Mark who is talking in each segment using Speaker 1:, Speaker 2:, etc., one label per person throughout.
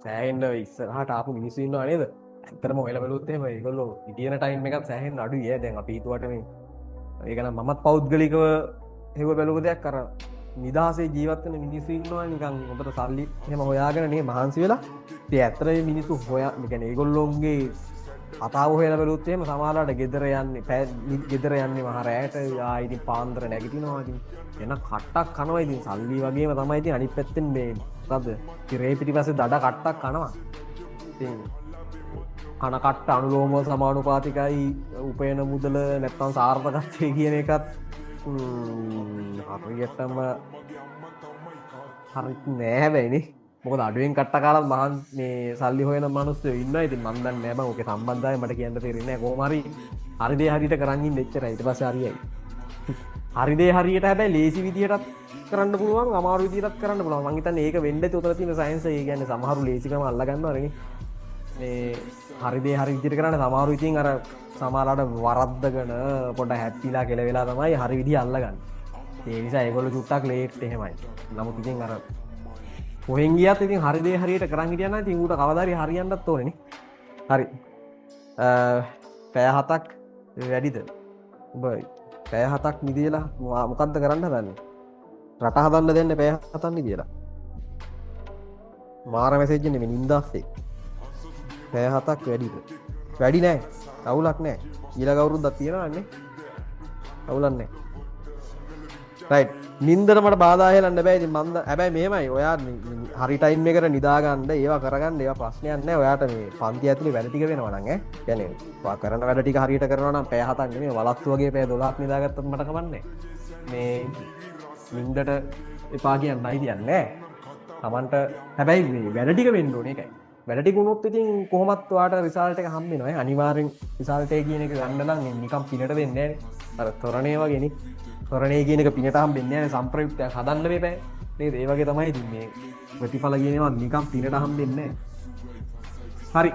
Speaker 1: සෑහෙන්න ඉස්සරහට ආපු මිනිස්සු ඉන්නවා නේද? ඇත්තටම ඔයලා බැලුවොත් එහෙම ඒගොල්ලෝ ඉදියන ටයිම් එකක් සෑහෙන්න අඩුයි ඈ. දැන් අපි හිතුවට මේ ඒක නම් මමත් පෞද්ගලිකව හෙව බැලුව දෙයක් අර නිදහසේ ජීවත් වෙන මිනිස්සු ඉන්නවා නිකන් ඔබට සල්ලි එහෙම හොයාගෙන නේ මහන්සි වෙලා. ඉතින් ඇත්තට මේ මිනිස්සු හොයා කියන්නේ ඒගොල්ලෝගේ අතාව හොයලා බැලුවොත් එහෙම සමහරවිට ගෙදර යන්නේ මහ රැයට ආ ඉතින් පාන්දර නැගිටිනවා ඉතින් එන කට්ටක් කනවා ඉතින් සල්ලි වගේම තමයි ඉතින් අනිත් පැත්තෙන් මේ මොකද්ද ඉරේ පිටිපස්සේ දඩ කට්ටක් කනවා ඉතින් කන කට්ට අනුලෝම සමානුපාතිකයි උපයන මුදල නැත්තම් සාර්ථකත්වය කියන එකත් හරියටම හරිත් නෑ හැබැයිනේ මොකද අඩුවෙන් කට්ට කාලත් මහන් මේ සල්ලි හොයන මිනිස්සු ඉන්නවා ඉතින් මන් දන්නේ නෑ බං ඔකේ සම්බන්ධය මට කියන්න තේරෙන්නේ නෑ කොහොම හරි හරි දේ හරියට කරන් ඉන්න එච්චරයි ඊට පස්සේ හරියයි හරි දේ හරියට හැබැයි ලේසි විදියටත් කරන්න පුළුවන් අමාරු විදියටත් කරන්න පුළුවන් මං හිතන්නේ ඒක වෙන්න ඇති උතන තියෙන සයන්ස් ඒ කියන්නේ සමහරු ලේසිකම අල්ල ගන්නවනේ මේ හරි දේ හරි විදියට කරන්න සමහරු ඉතින් අර සමහරලාට වරද්දගෙන පොඩ හැප්පිලා කෙලවෙලා තමයි හරි විදිය අල්ලගන්නේ ඒ නිසා ඒගොල්ලෝ චුට්ටක් ලේට් එහෙමයි නමුත් ඉතින් අර කොහෙන් ගියත් ඉතින් හරි දේ හරියට කරන් හිටියා නම් ඉතින් ඌට කවදා හරි හරියන්නත් ඕනේ නේ. හරි. පැය 7ක් වැඩිද? ඔබ පැය 7ක් නිදිලා මොකද්ද කරන්න හදන්නේ? රට හදන්න දෙන්නේ පැය 7ක් නිදිලා. මාර මැසේජ් එන්නේ මේ නින්දාස්සේ. පැය 7ක් වැඩිද? වැඩි නෑ. අවුලක් නෑ. ඊළඟ අවුරුද්දක් තියෙනවන්නේ. අවුලක් නෑ. රයිට්. නින්දට මට බාධා හෙලන්න බෑ ඉතින් මන්ද හැබැයි මෙහෙමයි ඔයා හරි ටයිම් එකට නිදා ගන්න ඒවා කරගන්න ඒවා ප්‍රශ්නයක් නෑ ඔයාට මේ පන්ති ඇතුලේ වැඩ ටික වෙනවා නම් ඈ කියන්නේ ඔයා කරන වැඩ ටික හරියට කරනවා නම් පැය 7ක් නෙමෙයි වලක්තු වගේ පැය 12ක් නිදාගත්තත් මට කමන්නේ මේ නින්දට එපා කියන්නයි කියන්නේ තමන්ට හැබැයි මේ වැඩ ටික වෙන්න ඕනේ ඒකයි වැඩ ටික වුණොත් ඉතින් කොහොමත් ඔයාට රිසල්ට් එක හම්බ වෙනවා අනිවාර්යෙන් රිසල්ට් එක කියන එක ගන්න නම් නිකන් පිනට වෙන්නේ නෑනේ අර තොරණේ වගේනේ තොරණේ කියන එක පිනට හම්බෙන්නේ නැහැ සම්ප්‍රයුක්තයක් හදන්න මේපෑ නේද ඒ වගේ තමයි ඉතින් මේ ප්‍රතිඵල කියනවා නිකන් පිනට හම්බෙන්නේ නැහැ හරි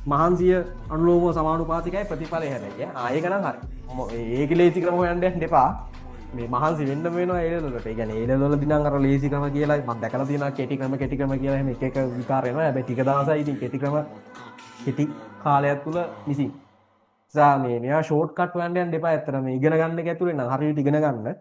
Speaker 1: මහන්සිය අනුලෝම සමානුපාතිකයි ප්‍රතිඵලය හැබැයි ආයෙක නම් හරි ඒක ලේසි ක්‍රම හොයන්න යන්න එපා මේ මහන්සි වෙන්න වෙනවා ඒ ලෙවලට ඒ කියන්නේ ඒ ලෙවල දිනම් අර ලේසි ක්‍රම කියලා මම දැකලා තියෙනවා කෙටි ක්‍රම කියලා එහෙම එක එක විකාර වෙනවා හැබැයි ටික දවසයි ඉතින් කෙටි කාලයක් තුල නිසි මේ මෙයා ෂෝට් කට් හොයන්න යන්න එපා ඇත්තට මේ ඉගෙන ගන්න එක ඇතුලේ නම් හරියට ඉගෙන ගන්න